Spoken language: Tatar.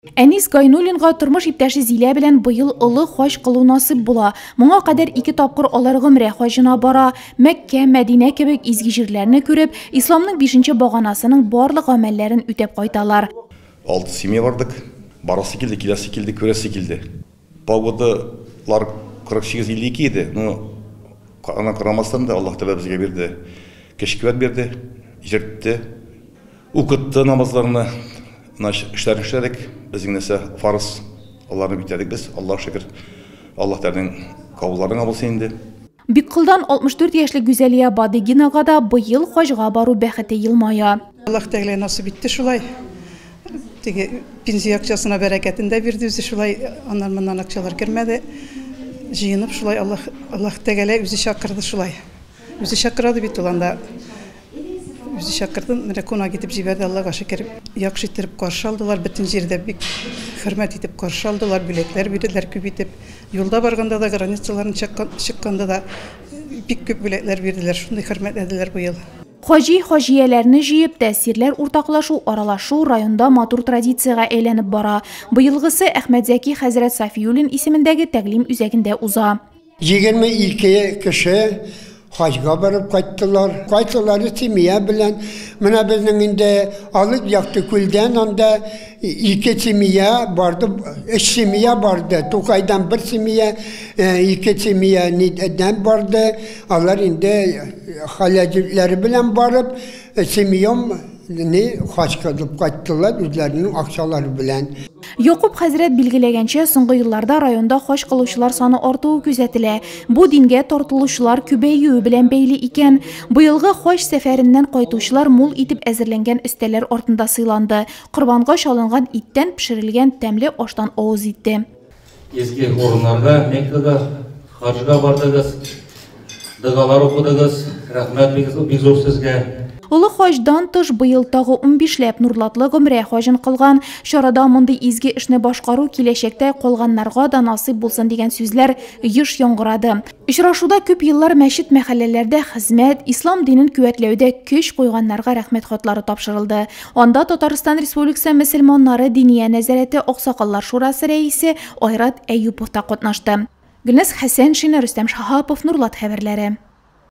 Әнис Гайнуллинга тормыш иптәше Зилә белән быел олы хаҗ кылу насыйп була. Моңа кадәр 2 тапкыр алар гомрә хаҗына бара. Мәккә, Мәдинә кебек изге җирләрне күреп, исламның 5-нче баганасының барлык гамәлләрен үтәп кайталар. 6 семья бардык. Барасы килде, киләсе килде, күрәсе килде. Погодалар 48-52 иде. Ну, ана карамастан да Аллаһ Тәгалә безгә бирде. Кешкәвәт бирде, җиртте. Укытты намазларны. Эшләрен эшләдек, безнең нәрсә фарыз, аларны битәдек без, Аллаһ шөкер. Аллаһ Тәгаләнең кабулларын булсын инде. Биккылдан 64 яшьлек Гүзәлия Бадыгинага да быел хаҗга бару бәхете елмая. Аллаһ Тәгалә насыйп итте шулай. Теге пенсия акчасына бәрәкәтен дә бирде үзе шулай, аннан моннан акчалар кермәде. Җыенып шулай Аллаһ Тәгалә үзе чакырды шулай. Үзе чакырды бит ул анда. Үзе чакырды, менә кунак итеп җибәрде, Аллаһка шөкер. Яхшы итеп каршы алдылар, бөтен җирдә бик хөрмәт итеп каршы алдылар, бүләкләр бирделәр күп итеп. Юлда барганда да, границаларны чыкканда да бик күп бүләкләр бирделәр, шундый хөрмәтләделәр бу ел. Хаҗи-хаҗияләрне җыеп, тәэсирләр уртаклашу, аралашу районда матур традициягә әйләнеп бара. Быелгысы Әхмәтзәки хәзрәт Сафиуллин исемендәге тәглим үзәгендә уза. 22 кеше хаҗга барып кайттылар. Кайсылары семья белән. Менә безнең инде алып якты күлдән анда 2 семья барды, 3 семья барды. Тукайдан 1 семья, 2 семья нидән барды. Алар инде халәҗитләре белән барып, семьям хаҗ кылып кайттылар үзләренең акчалары белән. Якуб хәзрәт билгеләгәнчә, соңгы елларда районда хаҗ кылучылар саны артуы күзәтелә. Бу дингә тартылучылар күбәюе белән бәйле икән. Быелгы хаҗ сәфәреннән кайтучылар мул итеп әзерләнгән өстәлләр артында сыйланды. Корбанга чалынган иттән пешерелгән тәмле аштан авыз итте. Изге орыннарга, Меккага, хаҗга бардыгыз, дугалар укыдыгыз. Рәхмәт бик зур сезгә. Улы хаҗдан тыш быел тагы 15ләп нурлатлы гомрә хаҗын кылган. Чарада мондый изге эшне башкару киләчәктә калганнарга да насыйп булсын дигән сүзләр еш яңгырады. Очрашуда күп еллар мәчет мәхәлләләрдә хезмәт, ислам динен куәтләүдә көч куйганнарга рәхмәт хатлары тапшырылды. Анда Татарстан Республикасы мөселманнары диния нәзарәте Аксакаллар шурасы рәисе Айрат Әйюпов та катнашты. Гөлназ Хәсән, Рөстәм Шаһапов, Нурлат хәбәрләре.